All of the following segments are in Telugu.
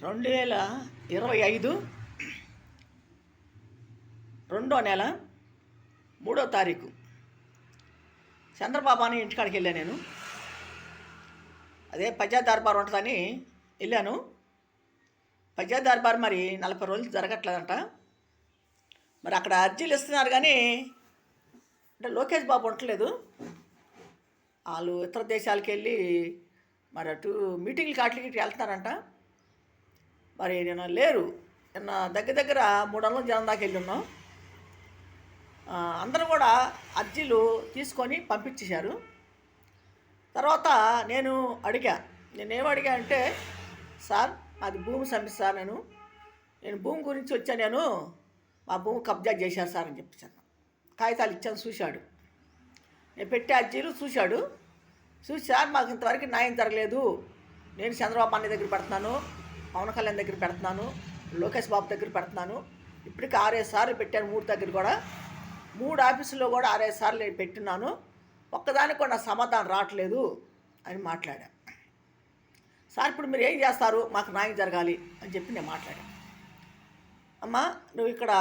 2025 రెండో నెల 3వ తారీఖు చంద్రబాబు అని ఇంటికాడికి వెళ్ళాను నేను. అదే పంచాయత్ దర్బార్ ఉంటుందని వెళ్ళాను. పంచాయత్ దర్బార్ మరి 40 రోజులు జరగట్లేదంట. మరి అక్కడ అర్జీలు ఇస్తున్నారు కానీ అంటే లోకేష్ బాబు ఉండట్లేదు. వాళ్ళు ఇతర దేశాలకు వెళ్ళి మరి అటు మీటింగ్లు కాట్లకి వెళ్తున్నారంట. మరి నేను లేరు. నిన్న దగ్గర 300 జనం దాకా వెళ్ళి ఉన్నాం. అందరూ కూడా అర్జీలు తీసుకొని పంపించేశారు. తర్వాత నేనేం అడిగా అంటే, సార్ అది భూమి సమస్య సార్, నేను భూమి గురించి వచ్చాను, మా భూమి కబ్జా చేశారు సార్ అని చెప్పాను. కాగితాలు ఇచ్చాను, చూశాడు. నేను పెట్టే అర్జీలు చూశాడు. చూసి సార్ మాకు ఇంతవరకు న్యాయం జరగలేదు, నేను చంద్రబాబు అన్న దగ్గర పెడుతున్నాను, పవన్ కళ్యాణ్ దగ్గర పెడుతున్నాను, లోకేష్ బాబు దగ్గర పెడుతున్నాను, ఇప్పటికి 6-5 సార్లు పెట్టాను. 3 దగ్గర కూడా 3 ఆఫీసుల్లో కూడా 6-5 సార్లు నేను పెట్టున్నాను, ఒక్కదానికి కూడా నా సమాధానం రావట్లేదు అని మాట్లాడా. సార్ ఇప్పుడు మీరు ఏం చేస్తారు, మాకు న్యాయం జరగాలి అని చెప్పి నేను మాట్లాడాను. అమ్మా నువ్వు ఇక్కడ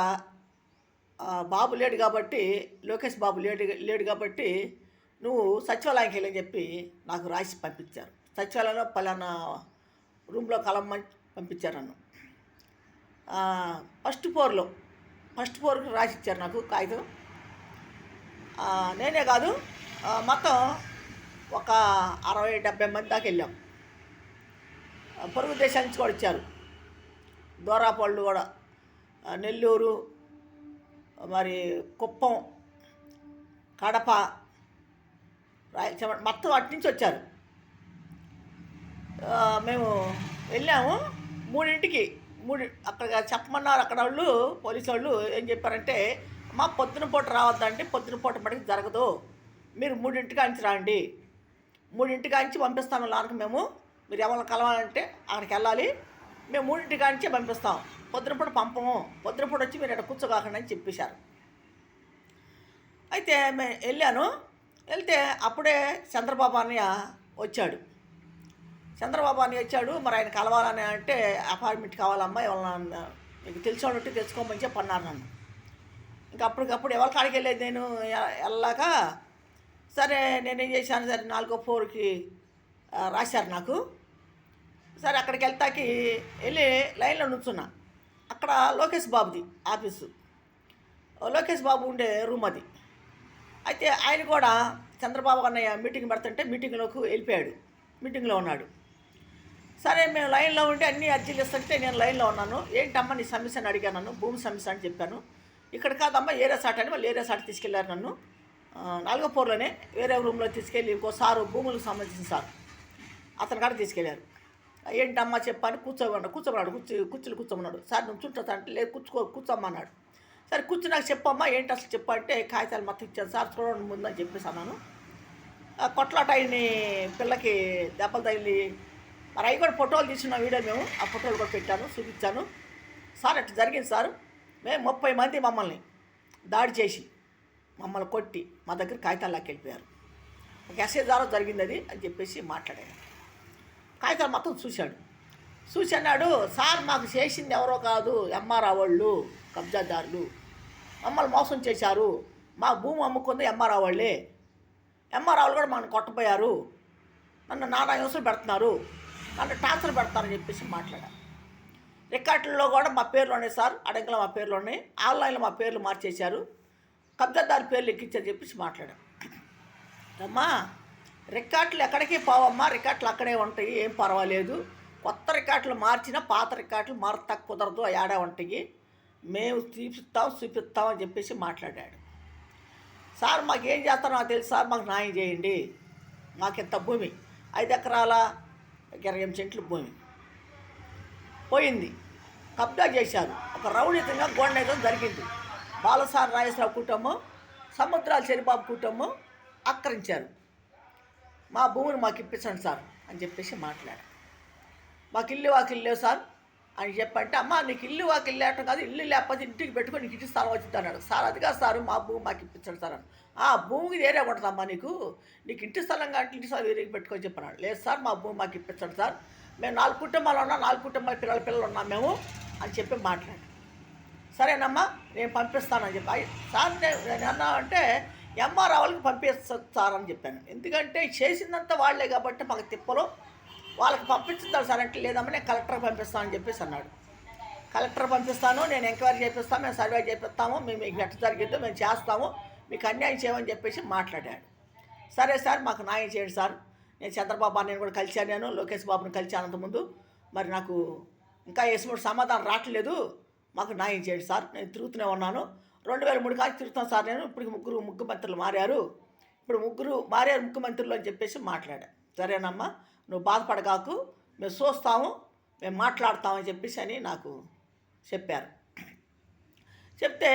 బాబు లేడు కాబట్టి, లోకేష్ బాబు లేడు కాబట్టి నువ్వు సచివాలయానికి వెళ్ళని చెప్పి నాకు రాసి పంపించారు. సచివాలయంలో పలానా రూమ్లో కలమ్మని పంపించారు నన్ను. ఫస్ట్ ఫ్లోర్కి రాసి ఇచ్చారు నాకు కాగితం. నేనే కాదు, మొత్తం ఒక 60-70 మంది దాకా వెళ్ళాం. పొరుగు దేశాల నుంచి కూడా ఇచ్చారు. దోరాపళ్ళు కూడా, నెల్లూరు, మరి కుప్పం, కడప, రాయలసీమ మొత్తం అటు నుంచి వచ్చారు. మేము వెళ్ళాము 3ంటికి. అక్కడ చెప్పమన్నారు. అక్కడ వాళ్ళు పోలీసు వాళ్ళు ఏం చెప్పారంటే, అమ్మ పొద్దున పూట రావద్దంటే పొద్దున పూట మటుకు జరగదు, మీరు 3ంటికి అంచి రండి, 3ంటికి అంచి పంపిస్తాము లోనికి. మీరు ఎవరిని కలవాలంటే అక్కడికి వెళ్ళాలి, మేము 3ంటికి అంచి పంపిస్తాం, పొద్దున పూట పంపము, పొద్దున పూట వచ్చి మీరు ఇక్కడ కూర్చోకాకండి అని చెప్పేశారు. అయితే మేము వెళ్తే అప్పుడే చంద్రబాబు అన్నయ్య వచ్చాడు. మరి ఆయన కలవాలని అంటే అపార్ట్మెంట్ కావాలమ్మా, ఎవరన్నా మీకు తెలిసినోడు ఉంటే తెలుసుకోమని చెప్పి అన్నారు నన్ను. ఇంకా అప్పటికప్పుడు ఎవరి కాడికి వెళ్ళేది నేను వెళ్ళాక, సరే నేనేం చేశాను, సరే 4వ ఫ్లోర్కి రాశారు నాకు. సరే అక్కడికి వెళ్ళి లైన్లో నుంచున్నా. అక్కడ లోకేష్ బాబుది ఆఫీసు, లోకేష్ బాబు ఉండే రూమ్ అది. అయితే ఆయన కూడా చంద్రబాబు అన్నయ్య మీటింగ్ పెడుతుంటే మీటింగ్లోకి వెళ్ళిపోయాడు, మీటింగ్లో ఉన్నాడు. సరే మేము లైన్లో ఉండి అన్ని అర్జీలు ఇస్తుంటే నేను లైన్లో ఉన్నాను. ఏంటమ్మా నీ సమస్య అని అడిగాను. నన్ను భూమి సమస్య అని చెప్పాను. ఇక్కడ కాదమ్మా ఏరియా సాట్ అని, వాళ్ళు ఏరియా సాట్ తీసుకెళ్లారు నన్ను. 4వ ఫ్లోర్లోనే వేరే రూమ్లో తీసుకెళ్ళి ఇంకో సారు భూములకు సంబంధించిన సార్ అతని కాడ తీసుకెళ్ళారు. ఏంటమ్మా చెప్పాను, కూర్చోమన్నాడు. కుర్చీలు కూర్చోమన్నాడు. సార్ నువ్వు చుట్టా అంటే లేదు, కూర్చోమ్మన్నాడు. సరే నాకు చెప్పమ్మా ఏంటి అసలు చెప్పంటే, కాగితాలు మొత్తం ఇచ్చాను సార్, చూడండి ముందని చెప్పేసి అన్నాను. కొట్లాట అయిన పిల్లకి దెబ్బలు తగిలి మరి అవి కూడా ఫోటోలు తీసిన వీడియో మేము ఆ ఫోటోలు కూడా పెట్టాను, చూపించాను. సార్ అట్లా జరిగింది సార్, మేము 30 మంది మమ్మల్ని దాడి చేసి మమ్మల్ని కొట్టి మా దగ్గర కాగితాలు లాక్కెళ్ళిపోయారు. ఒక ఎస్ఐ ద్వారా జరిగింది అది అని చెప్పేసి మాట్లాడాను. కాగితాలు మొత్తం చూసి అన్నాడు, సార్ మాకు చేసింది ఎవరో కాదు, ఎంఆర్ఆ వాళ్ళు కబ్జాదారులు మమ్మల్ని మోసం చేశారు, మా భూమి అమ్ముకుంది ఎంఆర్ఆ వాళ్ళే, ఎంఆర్ఆ వాళ్ళు కూడా మనల్ని కొట్టపోయారు, నన్ను నానా హింసలు పెడుతున్నారు, నన్ను టార్చర్ పెడతారని చెప్పేసి మాట్లాడారు. రికార్డుల్లో కూడా మా పేర్లు ఉన్నాయి సార్, అడంకులో మా పేర్లు ఉన్నాయి, ఆన్లైన్లో మా పేర్లు మార్చేశారు, కబ్జాదారు పేర్లు ఎక్కించారని చెప్పేసి మాట్లాడారు. అమ్మా రికార్డులు ఎక్కడికి పోవమ్మా, రికార్డులు అక్కడే ఉంటాయి, ఏం పర్వాలేదు, కొత్త రికార్డులు మార్చినా పాత రికార్డులు మారతా కుదరదు, ఏడా ఉంటాయి, మేము చూపిస్తాం అని చెప్పేసి మాట్లాడాడు. సార్ మాకు ఏం చేస్తారో నాకు తెలుసు సార్, మాకు న్యాయం చేయండి, మాకు ఇంత భూమి 5 ఎకరాల 20 సెంట్లు భూమి పోయింది, కబ్జా చేశారు, ఒక రౌడీతంగా గోడనేయడం జరిగింది, బాలసాని రాజేశ్వరరావు కుటుంబం, సముద్రాల చెరిబాబు కుటుంబం ఆక్రమించారు, మా భూమిని మాకు ఇప్పించండి సార్ అని చెప్పేసి మాట్లాడారు. మాకు ఇల్లు వాకిల్లు లేవు సార్ అని చెప్పంటే, అమ్మ నీకు ఇల్లు వాకిల్లు లేవటం కాదు, ఇల్లు లేకపోతే ఇంటికి పెట్టుకొని నీకు ఇంటి స్థలం వచ్చింది అన్నాడు. సార్ అది కాదు సార్, మా భూమి మాకు ఇప్పించండి సార్ అని. ఆ భూమికి ఏరియా ఉంటుందమ్మా, నీకు ఇంటి స్థలం కాబట్టి ఇంటి స్థలం వేరేకి పెట్టుకొని చెప్పన్నాడు. లేదు సార్ మా భూమి మాకు ఇప్పించండి సార్, మేము 4 కుటుంబాలు ఉన్నాం, 4 కుటుంబాల పిల్లలు ఉన్నాం మేము అని చెప్పి మాట్లాడాను. సరేనమ్మా నేను పంపిస్తానని చెప్పి సార్ నేను అన్నా అంటే ఎంఆర్ఓ వాళ్ళకి పంపిస్తాను సార్ అని చెప్పాను. ఎందుకంటే చేసిందంతా వాళ్ళే కాబట్టి మాకు తిప్పలు, వాళ్ళకి పంపించుతారు సార్ అంటే లేదమ్మా నేను కలెక్టర్కి పంపిస్తానని చెప్పేసి అన్నాడు. కలెక్టర్ పంపిస్తాను, నేను ఎంక్వైరీ చేపిస్తాను, మేము సర్వే చేపిస్తాము, మేము మీకు ఎట్ట జరిగిద్దో మేము చేస్తాము, మీకు అన్యాయం చేయమని చెప్పేసి మాట్లాడాడు. సరే సార్ మాకు న్యాయం చేయండి సార్, నేను చంద్రబాబు నేను కూడా కలిశాను, నేను లోకేష్ బాబుని కలిశాను అంతకుముందు, మరి నాకు ఇంకా వేసినప్పుడు సమాధానం రావట్లేదు, మాకు న్యాయం చేయండి సార్, నేను తిరుగుతూనే ఉన్నాను, 2003 కాచి తిరుగుతాను సార్, నేను ఇప్పుడు ముఖ్యమంత్రులు మారారు, ఇప్పుడు మారారు ముఖ్యమంత్రులు అని చెప్పేసి మాట్లాడా. సరేనమ్మా నువ్వు బాధపడగాకు, మేము చూస్తాము, మేము మాట్లాడతామని చెప్పేసి అని నాకు చెప్పారు. చెప్తే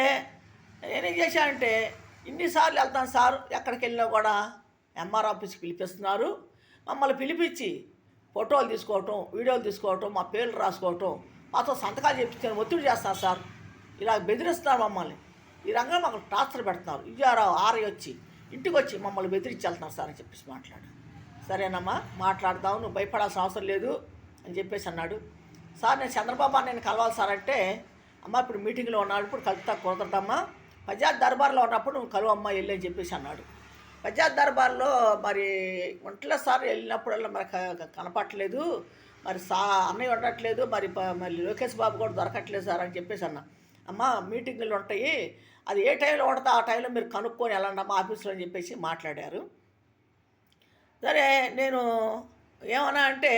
నేనేం చేశానంటే ఇన్నిసార్లు వెళ్తాను సార్, ఎక్కడికి వెళ్ళినా కూడా ఎంఆర్ ఆఫీస్కి పిలిపిస్తున్నారు, మమ్మల్ని పిలిపించి ఫోటోలు తీసుకోవటం, వీడియోలు తీసుకోవటం, మా పేర్లు రాసుకోవటం, మాతో సంతకాలు చేపించాను, ఒత్తిడి చేస్తారు సార్, ఇలా బెదిరిస్తున్నారు మమ్మల్ని, ఈ రంగంలో మాకు టార్చర్ పెడుతున్నారు, విజయారావు ఆర్ఐ వచ్చి ఇంటికి వచ్చి మమ్మల్ని బెదిరించి వెళ్తున్నారు సార్ అని చెప్పేసి మాట్లాడాను. సరేనమ్మా మాట్లాడదాం, నువ్వు భయపడాల్సిన అవసరం లేదు అని చెప్పేసి అన్నాడు. సార్ నేను చంద్రబాబు నేను కలవాలి సార్ అంటే, అమ్మ ఇప్పుడు మీటింగ్లో ఉన్నాడు, ఇప్పుడు కలుపుతా కుదరదమ్మా, పంచాయత్ దర్బార్లో ఉన్నప్పుడు నువ్వు కలువమ్మ వెళ్ళి అని చెప్పేసి అన్నాడు. పంచాయత్ దర్బార్లో మరి ఒంట్లో సార్ వెళ్ళినప్పుడల్లా మరి కనపట్టలేదు, మరి అన్నయ్య ఉండట్లేదు, మరి లోకేష్ బాబు కూడా దొరకట్లేదు సార్ అని చెప్పేసి అన్నా. అమ్మ మీటింగులు ఉంటాయి, అది ఏ టైంలో ఉంటుందో ఆ టైంలో మీరు కనుక్కొని వెళ్ళండి అమ్మ ఆఫీస్లో అని చెప్పేసి మాట్లాడారు. సరే నేను ఏమన్నా అంటే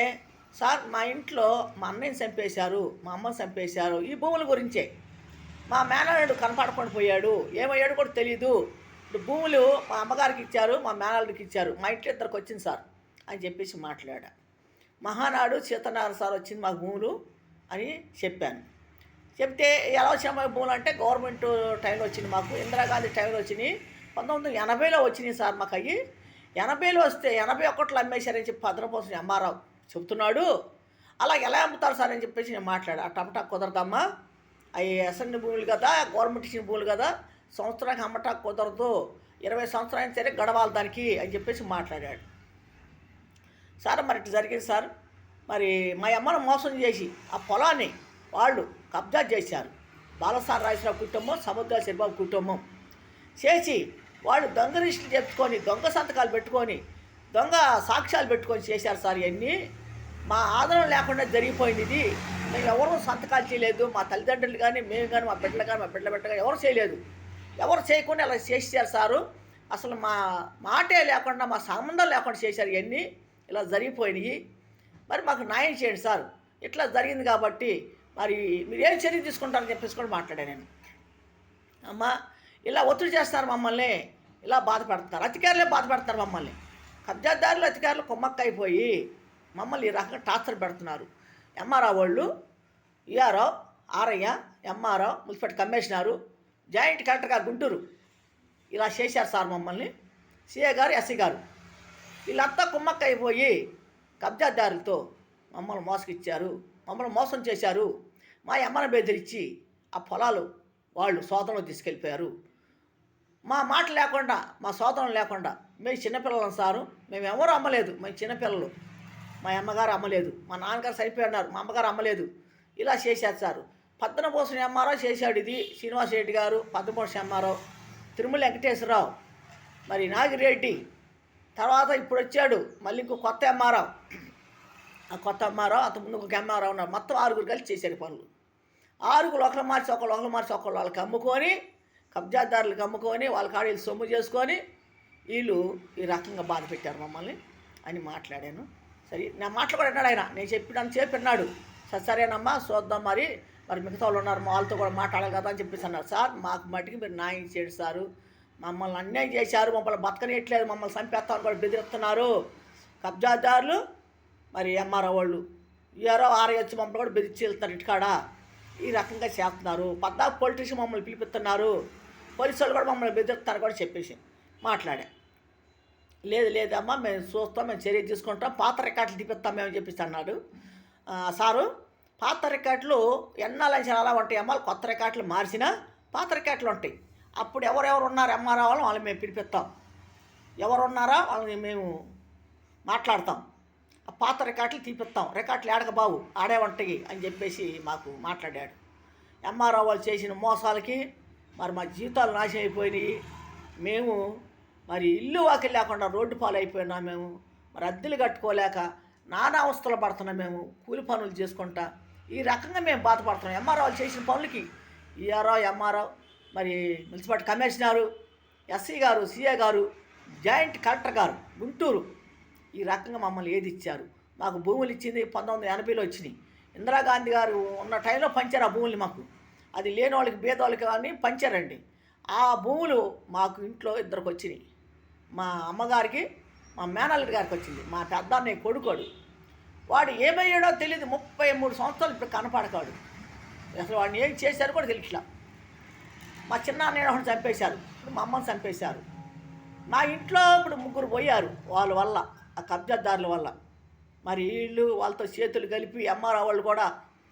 సార్ మా ఇంట్లో మా అన్నయ్యని చంపేశారు, మా అమ్మని చంపేశారు, ఈ భూముల గురించే, మా మేనల్లుడు కనపడకుండా పోయాడు, ఏమయ్యాడు కూడా తెలీదు, ఇప్పుడు భూములు మా అమ్మగారికి ఇచ్చారు, మా మేనల్లుడికి ఇచ్చారు, మా ఇంట్లో ఇద్దరికి వచ్చింది సార్ అని చెప్పేసి మాట్లాడా. మహానాడు సీతనారాయణ సార్ వచ్చింది మాకు భూములు అని చెప్పాను. చెప్తే ఎలా వచ్చాయి భూములు అంటే గవర్నమెంట్ టైంలో వచ్చింది, మాకు ఇందిరాగాంధీ టైంలో వచ్చినాయి, 1980లో వచ్చినాయి సార్ మాకు అయ్యి, 80లో వస్తే 81లో అమ్మేశారని చెప్పి భద్రపోసం ఎంఆర్ఓ చెప్తున్నాడు, అలా ఎలా అమ్ముతారు సార్ అని చెప్పేసి నేను మాట్లాడా. ఆ టమటా కుదరదమ్మా, అవి అసెంబ్లీ భూములు కదా, గవర్నమెంట్ ఇచ్చిన భూములు కదా, సంవత్సరానికి అమ్మటా కుదరదు, 20 సంవత్సరాలు సరే గడవాలి దానికి అని చెప్పేసి మాట్లాడాడు. సార్ మరి ఇట్లా జరిగింది సార్, మరి మా అమ్మను మోసం చేసి ఆ పొలాన్ని వాళ్ళు కబ్జా చేశారు, బాలసాని రాజేశ్వరరావు కుటుంబం, సముద్ర శివబాబు కుటుంబం చేసి వాళ్ళు దొంగ లిస్టులు చెప్పుకొని, దొంగ సంతకాలు పెట్టుకొని, దొంగ సాక్ష్యాలు పెట్టుకొని చేశారు సార్. ఇవన్నీ మా ఆదరణ లేకుండా జరిగిపోయింది, ఇది మేము ఎవరూ సంతకాలు చేయలేదు, మా తల్లిదండ్రులు కానీ మేము కానీ మా బిడ్డలు కానీ మా బిడ్డల బిడ్డ కానీ ఎవరు చేయలేదు, ఎవరు చేయకుండా అలా చేశారు సారు, అసలు మా మాటే లేకుండా మా సంబంధం లేకుండా చేశారు, ఇవన్నీ ఇలా జరిగిపోయినాయి, మరి మాకు న్యాయం చేయండి సార్, ఇట్లా జరిగింది కాబట్టి మరి మీరు ఏం చర్య తీసుకుంటారని చెప్పేసి కూడా మాట్లాడాను నేను. అమ్మ ఇలా ఒత్తిడి చేస్తారు మమ్మల్ని, ఇలా బాధ పెడతారు, అధికారులే బాధ పెడతారు మమ్మల్ని, కబ్జాదారులు అధికారులు కుమ్మక్కైపోయి మమ్మల్ని ఈ రకంగా టార్చర్ పెడుతున్నారు. ఎంఆర్ఓ వాళ్ళు, ERO, RI, MRO, municipal commissioner, joint collector గారు గుంటూరు ఇలా చేశారు సార్ మమ్మల్ని, సిఏ గారు, ఎస్సీ గారు వీళ్ళంతా కుమ్మక్కైపోయి కబ్జాదారులతో మమ్మల్ని మోసగిచ్చారు, మమ్మల్ని మోసం చేశారు, మా అమ్మను బెదిరించి ఆ పొలాలు వాళ్ళు సోదరులు తీసుకెళ్ళిపోయారు, మా మాట లేకుండా మా సోదరం లేకుండా, మేము చిన్నపిల్లలం సారు, మేము ఎవరు అమ్మలేదు, మేము చిన్నపిల్లలు, మా అమ్మగారు అమ్మలేదు, మా నాన్నగారు సరిపోయినారు, మా అమ్మగారు అమ్మలేదు, ఇలా చేశారు సారు. పద్మభూషణ్ ఎంఆర్ఓ చేశాడు, ఇది శ్రీనివాస్ రెడ్డి గారు, పద్మభూషణ్ ఎంఆర్ఓ, తిరుమల వెంకటేశ్వరరావు, మరి నాగిరెడ్డి, తర్వాత ఇప్పుడు వచ్చాడు మళ్ళీ ఇంకో కొత్త ఎంఆర్ఓ, ఆ కొత్త ఎంఆర్ఓ, అంతకుముందు ఒక ఎంఆర్ఓ ఉన్నారు, మొత్తం 6 కలిసి చేశారు పనులు. 6 ఒకరు మార్చి ఒకళ్ళు వాళ్ళకి అమ్ముకొని, కబ్జాదారులకు అమ్ముకొని, వాళ్ళ కాడీలు సొమ్ము చేసుకొని వీళ్ళు ఈ రకంగా బాధ పెట్టారు మమ్మల్ని అని మాట్లాడాను. సరే నా మాటలు కూడా అన్నాడు ఆయన, నేను చెప్పినాడు, సరేనమ్మా చూద్దాం, మరి మిగతా వాళ్ళు ఉన్నారు మా వాళ్ళతో కూడా మాట్లాడాలి కదా అని చెప్పేసి అన్నారు. సార్ మాకు మట్టికి మీరు న్యాయం చేయండి సారు, మమ్మల్ని అన్యాయం చేశారు, మమ్మల్ని బతకనియట్లేదు, మమ్మల్ని చంపేస్తామని కూడా బెదిరిస్తున్నారు కబ్జాదారులు, మరి ఎంఆర్ఓ వాళ్ళు, ఈఆర్ఓ, ఆర్ఐ వచ్చి మమ్మల్ని కూడా బెదిరించి వెళ్తున్నారు ఇంటికాడ, ఈ రకంగా చేస్తున్నారు, పద్దాకు పొలిటీషియన్ మమ్మల్ని పిలిపిస్తున్నారు, పోలీసు వాళ్ళు కూడా మమ్మల్ని బెదిరిస్తున్నారు కూడా చెప్పేసి మాట్లాడా. లేదమ్మా మేము చూస్తాం, మేము చర్య తీసుకుంటాం, పాత రికార్డులు తీపిస్తాం మేము చెప్పేసి అన్నాడు. సారు పాత రికార్డులు ఎన్నాలని చాలా ఉంటాయి అమ్మ, కొత్త రికార్డులు మార్చినా పాత రికార్డులు ఉంటాయి, అప్పుడు ఎవరెవరు ఉన్నారు ఎంఆర్ఓ వాళ్ళని మేము పిలిపిస్తాం, ఎవరు ఉన్నారా వాళ్ళని మేము మాట్లాడతాం, ఆ పాత రికార్డులు తీపిస్తాం, రికార్డులు ఏడక బావు ఆడే వంటకి అని చెప్పేసి మాకు మాట్లాడాడు. ఎంఆర్ఓ వాళ్ళు చేసిన మోసాలకి మరి మా జీవితాలు నాశనం అయిపోయినాయి. మేము మరి ఇల్లు వాకిలి లేకుండా రోడ్డు పాలు అయిపోయినాం. మేము మరి అద్దెలు కట్టుకోలేక నానా అవస్థలు పడుతున్నాం. మేము కూలి పనులు చేసుకుంటా ఈ రకంగా మేము బాధపడుతున్నాం. ఎంఆర్ఓ వాళ్ళు చేసిన పనులకి ఈఆర్ఓ, ఎంఆర్ఓ, మరి మున్సిపాలిటీ కమిషనరు, ఎస్సీ గారు, సిఏ గారు, జాయింట్ కలెక్టర్ గారు గుంటూరు ఈ రకంగా మమ్మల్ని ఏది ఇచ్చారు. మాకు భూములు ఇచ్చింది 1980లో వచ్చినాయి. ఇందిరాగాంధీ గారు ఉన్న టైంలో పంచారు ఆ భూములు మాకు. అది లేని వాళ్ళకి, బీదవాళ్ళకి కానీ పంచారండి. ఆ భూములు మాకు ఇంట్లో ఇద్దరికి వచ్చినాయి. మా అమ్మగారికి, మా మేనల్లుడి గారికి వచ్చింది. మా పెద్ద అన్నయ్య కొడుకోడు, వాడు ఏమయ్యాడో తెలియదు. 33 సంవత్సరాలు ఇప్పుడు కనపడకాడు. అసలు వాడిని ఏం చేశారు కూడా తెలియట్లా. మా చిన్న అన్నయ్య ఒకటి చంపేశారు, ఇప్పుడు మా అమ్మని చంపేశారు. మా ఇంట్లో ఇప్పుడు 3 పోయారు వాళ్ళ వల్ల, ఆ కబ్జాదారుల వల్ల. మరి వీళ్ళు వాళ్ళతో చేతులు కలిపి ఎంఆర్ఓ వాళ్ళు కూడా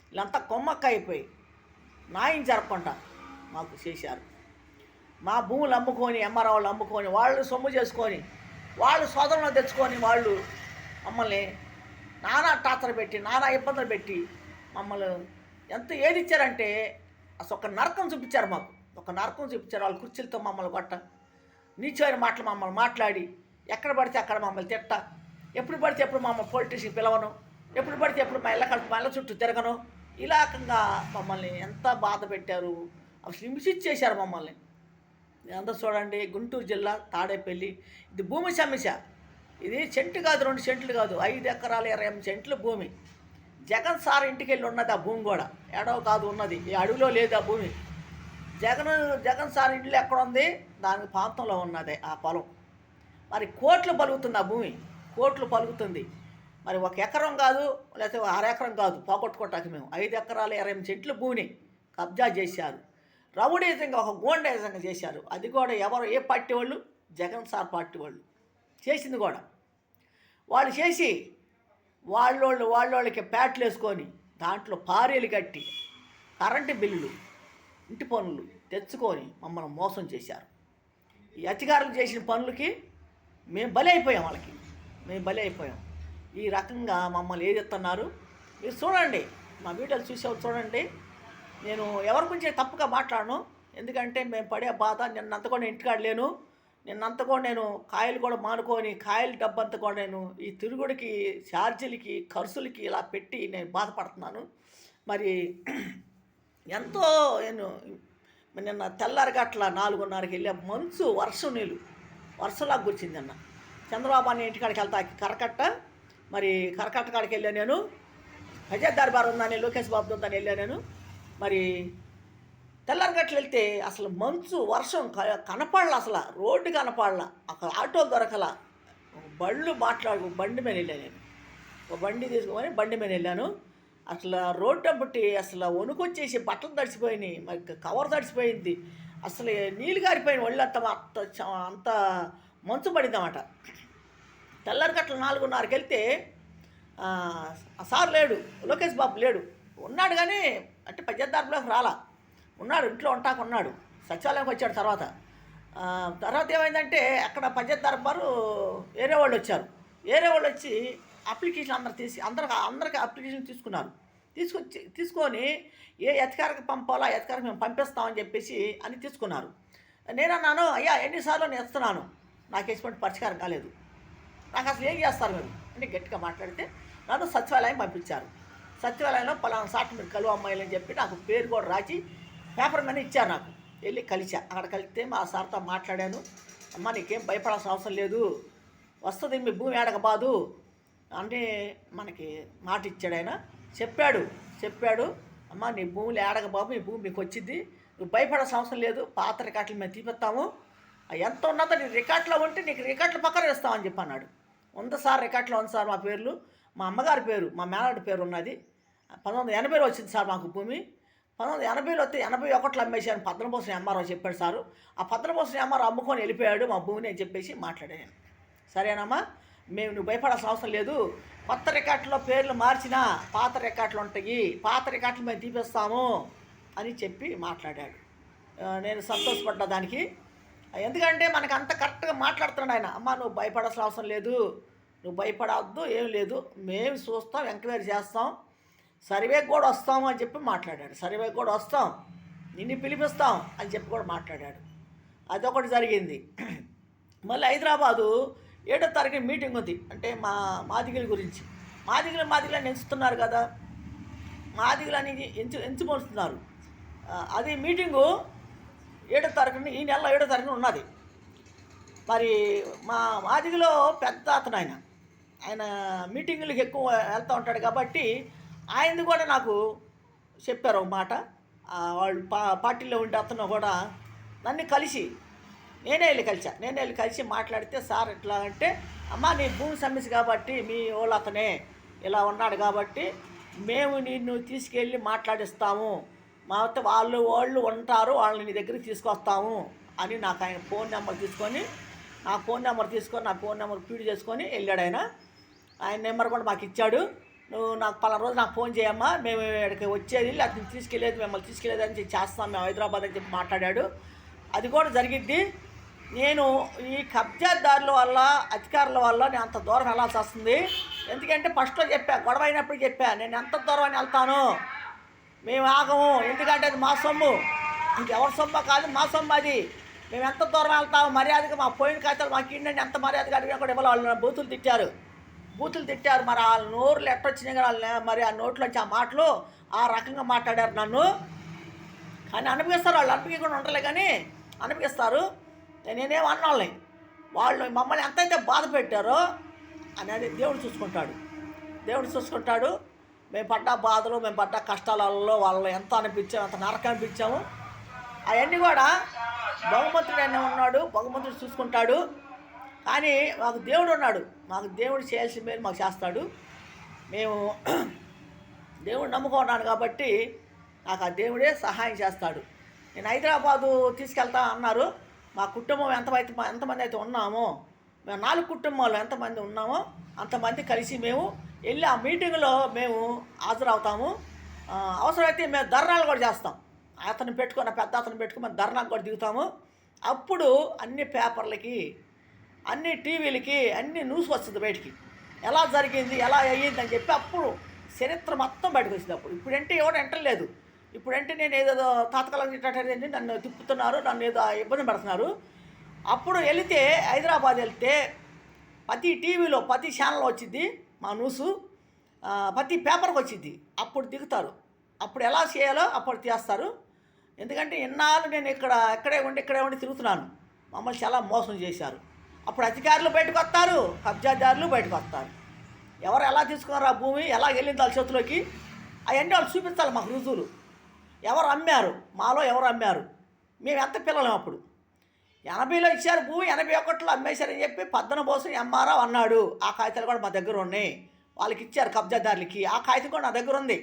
వీళ్ళంతా కొమ్మక్క అయిపోయి న్యాయం జరగకుండా మాకు చేశారు. మా భూములు అమ్ముకొని, ఎంఆర్ఓ వాళ్ళు అమ్ముకొని, వాళ్ళు సొమ్ము చేసుకొని, వాళ్ళు సోదరులను తెచ్చుకొని వాళ్ళు మమ్మల్ని నానా టార్చర్ పెట్టి, నానా ఇబ్బందులు పెట్టి మమ్మల్ని ఎంత ఏది ఇచ్చారంటే అసలు ఒక నరకం చూపించారు. మాకు ఒక నరకం చూపించారు. వాళ్ళ కుర్చీలతో మమ్మల్ని కొట్ట, నీచమైన మాటలు మమ్మల్ని మాట్లాడి, ఎక్కడ పడితే అక్కడ మమ్మల్ని తిట్ట, ఎప్పుడు పడితే ఎప్పుడు మమ్మల్ని పోలీస్ పిలవను, ఎప్పుడు పడితే ఎప్పుడు మా ఇళ్ళ చుట్టూ తిరగను. ఇలాకంగా మమ్మల్ని ఎంత బాధ పెట్టారు. అసలు హింసించేశారు మమ్మల్ని. అంతా చూడండి, గుంటూరు జిల్లా తాడేపల్లి. ఇది భూమి సమస్య. ఇది సెంటు కాదు, 2 సెంట్లు కాదు, 5 ఎకరాల 28 సెంట్లు భూమి. జగన్ సార్ ఇంటికి వెళ్ళి ఉన్నది ఆ భూమి కూడా, ఎడవ కాదు ఉన్నది, ఈ అడవిలో లేదు ఆ భూమి. జగన్ సార్ ఇల్లు ఎక్కడ ఉంది, దానికి ప్రాంతంలో ఉన్నది ఆ పొలం. మరి కోట్లు పలుకుతుంది ఆ భూమి, కోట్లు పలుకుతుంది. మరి 1 ఎకరం కాదు, లేకపోతే 1/2 ఎకరం కాదు, పోగొట్టుకోవటానికి మేము 5 ఎకరాల 28 సెంట్లు భూమిని కబ్జా చేశారు. రౌడీజంగా, ఒక గోండేజంగా చేశారు. అది కూడా ఎవరు, ఏ పార్టీ వాళ్ళు? జగన్ సార్ పార్టీ వాళ్ళు చేసింది కూడా. వాళ్ళు చేసి వాళ్ళకి ప్యాట్లు వేసుకొని దాంట్లో పారీలు కట్టి కరెంటు బిల్లులు, ఇంటి పనులు తెచ్చుకొని మమ్మల్ని మోసం చేశారు. ఈ అధికారులు చేసిన పనులకి మేము బలి అయిపోయాం. వాళ్ళకి మేము బలి అయిపోయాం. ఈ రకంగా మమ్మల్ని ఏదెత్తున్నారు మీరు చూడండి, మా వీడియోలు చూసేవాళ్ళు చూడండి. నేను ఎవరి గురించి తప్పుగా మాట్లాడను, ఎందుకంటే మేము పడే బాధ. నిన్నంత కూడా నేను ఇంటికాడ లేను, నిన్నంత కూడా నేను కాయలు కూడా మానుకొని, కాయలు డబ్బంతా కూడా నేను ఈ తిరుగుడికి, ఛార్జీలకి, ఖర్చులకి ఇలా పెట్టి నేను బాధపడుతున్నాను. మరి ఎంతో నేను నిన్న తెల్లారిగట్ల 4:30కి వెళ్ళా. మంచు, వర్షం నీళ్ళు, వర్షంలాగా కూర్చింది అన్న. చంద్రబాబు అన్న ఇంటికాడికి వెళ్తా కరకట్ట, మరి కరకట్ట కాడికి వెళ్ళా నేను. అజయ్ దర్బార్ ఉందని, లోకేష్ బాబు ఉందని వెళ్ళా నేను. మరి తెల్లారిగట్లు వెళ్తే అసలు మంచు, వర్షం కనపడలా, అసలు రోడ్డు కనపడలా, అక్కడ ఆటోలు దొరకల. బండి మీద వెళ్ళాను నేను. ఒక బండి తీసుకొని బండి మీద వెళ్ళాను. అసలు రోడ్డు బట్టి అసలు వణుకొచ్చేసి బట్టలు తడిసిపోయినాయి, మరి కవర్ తడిసిపోయింది, అసలు నీళ్ళు గారిపోయిన ఒళ్ళంతా అంత మంచు పడింది అన్నమాట. తెల్లారిగట్ల 4:30కి వెళ్తే సార్ లేడు, లోకేష్ బాబు లేడు. ఉన్నాడు కానీ అంటే పద్దెద్దారులోకి రాలా, ఉన్నాడు, ఇంట్లో ఉంటాకున్నాడు. సచివాలయంకి వచ్చాడు. తర్వాత ఏమైందంటే అక్కడ పంచాయత్ దర్బారు వేరే వాళ్ళు వచ్చారు. వేరే వాళ్ళు వచ్చి అప్లికేషన్ అందరికి అప్లికేషన్ తీసుకున్నారు. తీసుకొని ఏ అధికారికి పంపాలో ఆ అధికారికి మేము పంపిస్తామని చెప్పేసి అని తీసుకున్నారు. నేనన్నాను, అయ్యా ఎన్నిసార్లు నేను ఇస్తున్నాను, నాకు ఎటువంటి పరిష్కారం కాలేదు, నాకు అసలు ఏం చేస్తారు మీరు అని గట్టిగా మాట్లాడితే నన్ను సచివాలయం పంపించారు. సచివాలయంలో పలానా సాటి మీరు కలువ అమ్మాయిలు అని చెప్పి నాకు పేరు కూడా రాసి పేపర్ మీద ఇచ్చారు. నాకు వెళ్ళి కలిసా. అక్కడ కలిస్తే మా సార్తో మాట్లాడాను. అమ్మ నీకేం భయపడాల్సిన అవసరం లేదు, వస్తుంది మీ భూమి ఏడకబాదు అని మనకి మాట ఇచ్చాడు ఆయన. చెప్పాడు అమ్మ నీ భూములు ఏడకబాబు, మీ భూమి మీకు వచ్చింది, నువ్వు భయపడాల్సిన అవసరం లేదు, పాత రికార్డులు మేము తీపిస్తాము, ఎంత ఉన్నదో నీ రికార్డులో ఉంటే నీకు రికార్డుల పక్కన ఇస్తామని చెప్పి అన్నాడు. ఉంది సార్, రికార్డులో ఉంది సార్ మా పేర్లు, మా అమ్మగారి పేరు, మా మేనడి పేరు ఉన్నది. 1980లో వచ్చింది సార్ మాకు భూమి. 1980లో వస్తే 81లో అమ్మేశాను, పద్మభూషణ్ ఎంఆర్ఓ చెప్పాడు సారు. ఆ పద్మభూషణ్ ఎంఆర్ఓ అమ్ముకొని వెళ్ళిపోయాడు మా భూమిని అని చెప్పేసి మాట్లాడాను. సరేనమ్మా, నువ్వు భయపడాల్సిన అవసరం లేదు, కొత్త రికార్డులో పేర్లు మార్చినా పాత రికార్డులు ఉంటాయి, పాత రికార్డులు మేము తీపిస్తాము అని చెప్పి మాట్లాడాడు. నేను సంతోషపడ్డా దానికి. ఎందుకంటే మనకు అంత కరెక్ట్గా మాట్లాడుతున్నాడు ఆయన. అమ్మ నువ్వు భయపడాల్సిన అవసరం లేదు, నువ్వు భయపడవద్దు, ఏం లేదు, మేము చూస్తాం, ఎంక్వైరీ చేస్తాం, సర్వేకి కూడా వస్తాము అని చెప్పి మాట్లాడాడు. సర్వేకి కూడా వస్తాం, నిన్ను పిలిపిస్తాం అని చెప్పి కూడా మాట్లాడాడు. అదొకటి జరిగింది. మళ్ళీ హైదరాబాదు 7వ తారీఖు మీటింగ్ ఉంది. అంటే మాదిగల గురించి మాదిగలని ఎంచుతున్నారు కదా, మాదిగలని ఎంచుకొస్తున్నారు. అది మీటింగు 7వ తారీఖున, ఈ నెల 7వ తారీఖున ఉన్నది. మరి మా మాదిగలో పెద్ద అతను ఆయన మీటింగులకు ఎక్కువ వెళ్తూ ఉంటాడు కాబట్టి ఆయనది కూడా నాకు చెప్పారు ఒక మాట. వాళ్ళు పార్టీలో ఉండే అతను కూడా నన్ను కలిసి నేనే వెళ్ళి కలిసి మాట్లాడితే, సార్ ఎట్లా అంటే, అమ్మ నీ భూమి సమస్య కాబట్టి మీ వాళ్ళు అతనే ఇలా ఉన్నాడు కాబట్టి మేము నిన్ను తీసుకెళ్ళి మాట్లాడిస్తాము, మాతో వాళ్ళు ఉంటారు, వాళ్ళని నీ దగ్గరికి తీసుకొస్తాము అని నాకు ఆయన ఫోన్ నెంబర్ తీసుకొని నా ఫోన్ నెంబర్ ఫీడ్ చేసుకొని వెళ్ళాడు. ఆయన నెంబర్ కూడా మాకు ఇచ్చాడు. నువ్వు నాకు పలానా రోజు నాకు ఫోన్ చేయమ్మా, మేము ఇక్కడికి వచ్చేది అతను తీసుకెళ్ళేది, మిమ్మల్ని తీసుకెళ్ళేది అని చేస్తాం మేము హైదరాబాద్ అని చెప్పి మాట్లాడాడు. అది కూడా జరిగిద్ది. నేను ఈ కబ్జాదారుల వల్ల, అధికారుల వల్ల నేను అంత దూరం వెళ్ళాల్సి వస్తుంది. ఎందుకంటే ఫస్ట్లో గొడవ అయినప్పుడు నేను ఎంత దూరం అని వెళ్తాను, మేము ఆగము, ఎందుకంటే అది మా సొమ్ము, ఇంకెవరి సొమ్ము కాదు, మా సొమ్ము అది, మేము ఎంత దూరం వెళ్తాము, మర్యాదగా మా పోయిన ఖాతాలు మాకు ఇండి ఎంత మర్యాదగా అడిగినా కూడా ఇవ్వాలి. వాళ్ళు బూతులు తిట్టారు. మరి వాళ్ళ నోరులు ఎట్టొచ్చినాయి కదా, మరి ఆ నోట్లోంచి ఆ మాటలు ఆ రకంగా మాట్లాడారు నన్ను. కానీ అనిపిస్తారు, వాళ్ళు అనిపించకుండా ఉండలే కానీ అనిపిస్తారు. నేనేం అన్నాళ్ళని వాళ్ళు మమ్మల్ని ఎంతైతే బాధ పెట్టారో అనేది దేవుడు చూసుకుంటాడు. మేము పడ్డ బాధలు, మేము పడ్డ కష్టాలలో వాళ్ళు ఎంత అనిపించాము, ఎంత నరకం అనిపించాము, అవన్నీ కూడా భగవంతుడు అనే ఉన్నాడు, భగవంతుడు చూసుకుంటాడు. కానీ మాకు దేవుడు ఉన్నాడు, మాకు దేవుడు చేయాల్సిన మేలు మాకు చేస్తాడు. మేము దేవుడు నమ్ముకున్నాను కాబట్టి నాకు ఆ దేవుడే సహాయం చేస్తాడు. నేను హైదరాబాదు తీసుకెళ్తా అన్నారు. మా కుటుంబం ఎంతమంది అయితే ఉన్నామో, మేము 4 కుటుంబాలు ఎంతమంది ఉన్నామో అంతమంది కలిసి మేము వెళ్ళి ఆ మీటింగ్లో మేము హాజరవుతాము. అవసరమైతే మేము ధర్నాలు కూడా చేస్తాం. పెద్ద అతను పెట్టుకుని మేము ధర్నాకు కూడా దిగుతాము. అప్పుడు అన్ని పేపర్లకి, అన్ని టీవీలకి అన్ని న్యూస్ వస్తుంది బయటికి, ఎలా జరిగింది, ఎలా అయ్యింది అని చెప్పి అప్పుడు చరిత్ర మొత్తం బయటకు వచ్చింది. అప్పుడు ఇప్పుడంటే ఎవరు ఎంటలేదు. ఇప్పుడంటే నేను ఏదో తాతకాలం తిట్టేది, నన్ను తిప్పుతున్నారు, నన్ను ఏదో ఇబ్బంది పెడుతున్నారు. అప్పుడు హైదరాబాద్ వెళ్తే ప్రతి టీవీలో, ప్రతి ఛానల్లో వచ్చింది మా న్యూసు, ప్రతి పేపర్కి వచ్చింది. అప్పుడు దిగుతారు, అప్పుడు ఎలా చేయాలో అప్పుడు చేస్తారు. ఎందుకంటే ఇన్నాళ్ళు నేను ఇక్కడే ఉండి తిరుగుతున్నాను, మమ్మల్ని చాలా మోసం చేశారు. అప్పుడు అధికారులు బయటకు వస్తారు, కబ్జాదారులు బయటకు వస్తారు. ఎవరు ఎలా తీసుకున్నారు ఆ భూమి, ఎలా వెళ్ళింది వాళ్ళ చేతిలోకి, అవన్నీ వాళ్ళు చూపించాలి మాకు రుజువులు. ఎవరు అమ్మారు, మాలో ఎవరు అమ్మారు, మేము ఎంత పిల్లలం. అప్పుడు 80లో ఇచ్చారు భూమి, 81లో అమ్మేశారని చెప్పి పద్దన బోసం ఎంఆర్ఓ అన్నాడు. ఆ కాగితాలు కూడా మా దగ్గర ఉన్నాయి, వాళ్ళకి ఇచ్చారు కబ్జాదారులకి. ఆ కాగితం కూడా నా దగ్గర ఉంది,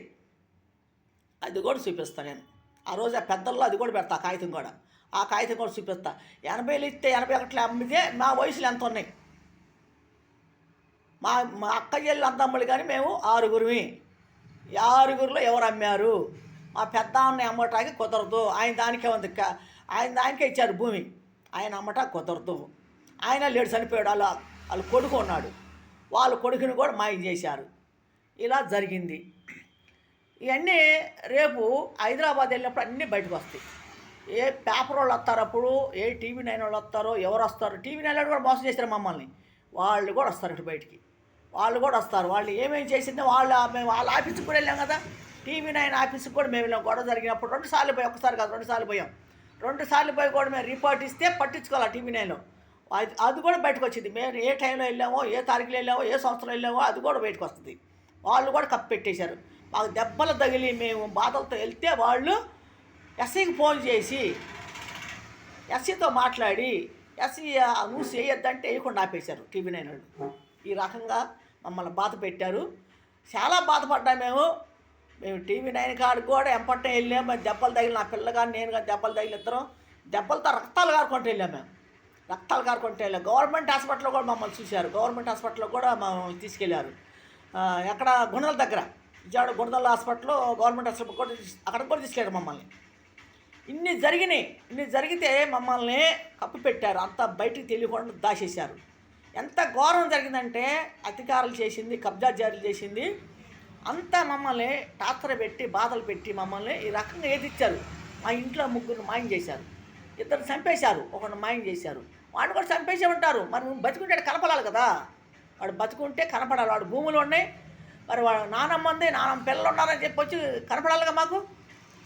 అది కూడా చూపిస్తాను నేను. ఆ రోజు ఆ పెద్దల్లో అది కూడా పెడతా, ఆ కాగితం కూడా చూపిస్తా. 80లో ఇస్తే 81లో అమ్మితే మా వయసులు ఎంత ఉన్నాయి, మా అక్క చెల్లి అంతమ్మలు కానీ మేము 6గురిమి. 6గురిలో ఎవరు అమ్మారు, మా పెద్ద అన్నయ్య అమ్మటానికి కుదరదు, ఆయన దానికే ఇచ్చారు భూమి, ఆయన అమ్మటానికి కుదరదు. ఆయన లేడు, చనిపోయాడు. వాళ్ళ కొడుకు ఉన్నాడు, వాళ్ళ కొడుకుని కూడా మాయం చేశారు. ఇలా జరిగింది. ఇవన్నీ రేపు హైదరాబాద్ వెళ్ళినప్పుడు అన్నీ బయటకు వస్తాయి. ఏ పేపర్ వాళ్ళు వస్తారు, అప్పుడు ఏ టీవీ 9 వాళ్ళు వస్తారో, ఎవరు వస్తారు, టీవీ 9 వాళ్ళు కూడా మోసం చేశారు మమ్మల్ని, వాళ్ళు కూడా వస్తారు ఇటు బయటికి, వాళ్ళు ఏమేమి చేసిందో మేము వాళ్ళ ఆఫీస్కి కూడా వెళ్ళాం కదా, టీవీ 9 ఆఫీస్కి కూడా మేము వెళ్ళాం. గొడవ జరిగినప్పుడు 2 సార్లు పోయి, ఒకసారి కాదు 2 సార్లు పోయాం. 2 సార్లు పోయి కూడా మేము రిపోర్ట్ ఇస్తే పట్టించుకోవాలి టీవీ 9లో. అది కూడా బయటకు వచ్చింది. మేము ఏ టైంలో వెళ్ళామో, ఏ తారీఖులో వెళ్ళామో, ఏ సంవత్సరం వెళ్ళామో అది కూడా బయటకు వస్తుంది. వాళ్ళు కూడా కప్పెట్టేశారు. మాకు దెబ్బలు తగిలి మేము బాధలతో వెళ్తే వాళ్ళు ఎస్ఐకి ఫోన్ చేసి ఎస్సీతో మాట్లాడి ఎస్సీ న్యూస్ వేయొద్దంటే వేయకుండా ఆపేశారు టీవీ 9 వాళ్ళు. ఈ రకంగా మమ్మల్ని బాధ పెట్టారు. చాలా బాధపడ్డాము మేము టీవీ 9 కాడికి కూడా ఎంపట్టే వెళ్ళాము. దెబ్బలు తగిలి నా పిల్ల కానీ నేను కానీ దెబ్బలు తగిలి ఇద్దరం దెబ్బలతో రక్తాలు కారుకుంటూ వెళ్ళాము. గవర్నమెంట్ హాస్పిటల్లో కూడా మమ్మల్ని చూశారు. గవర్నమెంట్ హాస్పిటల్లో కూడా తీసుకెళ్ళారు. ఎక్కడ గుణదల దగ్గర, విజయవాడ గుణదల హాస్పిటల్లో, గవర్నమెంట్ హాస్పిటల్ కూడా అక్కడికి కూడా తీసుకెళ్ళారు మమ్మల్ని. ఇన్ని జరిగితే మమ్మల్ని కప్పు పెట్టారు, అంతా బయటికి తెలియకుండా దాచేశారు. ఎంత ఘోరం జరిగిందంటే అధికారులు చేసింది, కబ్జాదారులు చేసింది అంతా మమ్మల్ని టార్చర్ పెట్టి బాధలు పెట్టి మమ్మల్ని ఈ రకంగా ఎదిరించారు. మా ఇంట్లో ముగ్గురు మాయం చేశారు, ఇద్దరు చంపేశారు, ఒకరిని మాయం చేశారు. వాడిని కూడా చంపేసే ఉంటారు. మరి నువ్వు బతుకుంటే కనపడాలి కదా, వాడు బతుకుంటే కనపడాలి. వాడు భూములు ఉన్నాయి, మరి వాడు నానమ్మ ఉంది, నానమ్మ పిల్లలు ఉన్నారని చెప్పి వచ్చి కనపడాలిగా మాకు.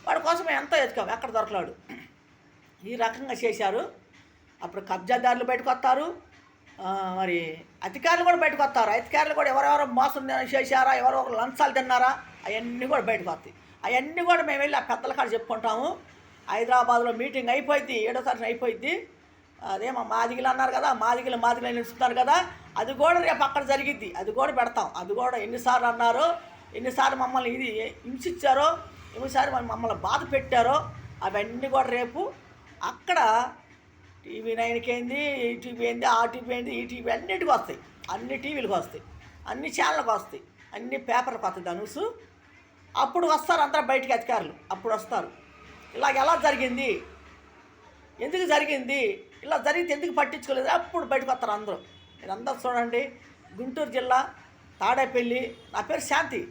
వాడి కోసం మేము ఎంతో ఎత్తుకాం, ఎక్కడ దొరకలాడు. ఈ రకంగా చేశారు. అప్పుడు కబ్జాదారులు బయటకు వస్తారు, మరి అధికారులు కూడా బయటకు వస్తారు. అధికారులు కూడా ఎవరెవరు మోసం చేశారా, ఎవరెవరు లంచాలు తిన్నారా, అవన్నీ కూడా బయటకు వస్తాయి. అవన్నీ కూడా మేము వెళ్ళి ఆ పెద్దల కాడ చెప్పుకుంటాము. హైదరాబాద్లో మీటింగ్ అయిపోయింది, 7వ తారీఖున అయిపోయింది. అదేమో మాదిగలు అన్నారు కదా, మాదిగలు నిలుస్తున్నారు కదా, అది కూడా రేపు అక్కడ జరిగిద్ది, అది కూడా పెడతాం. అది కూడా ఎన్నిసార్లు అన్నారో, ఎన్నిసార్లు మమ్మల్ని ఇది హింసించారో, ఎన్నిసార్లు మమ్మల్ని బాధ పెట్టారో, అవన్నీ కూడా రేపు అక్కడ TV9కి ఏంది, ఈటీవీ ఏంది, ఆ టీవీ ఏంది, ఈ టీవీ అన్నిటికి వస్తాయి, అన్ని టీవీలకు వస్తాయి, అన్ని ఛానళ్ళకి వస్తాయి, అన్ని పేపర్లకు వస్తాయి ధనుసు. అప్పుడు వస్తారు అందరూ బయటికి అధికారులు, అప్పుడు వస్తారు. ఇలాగ ఎలా జరిగింది, ఎందుకు జరిగింది, ఇలా జరిగితే ఎందుకు పట్టించుకోలేదు, అప్పుడు బయటకు వస్తారు అందరూ. మీరు అందరూ చూడండి, గుంటూరు జిల్లా తాడేపల్లి, నా పేరు శాంతి.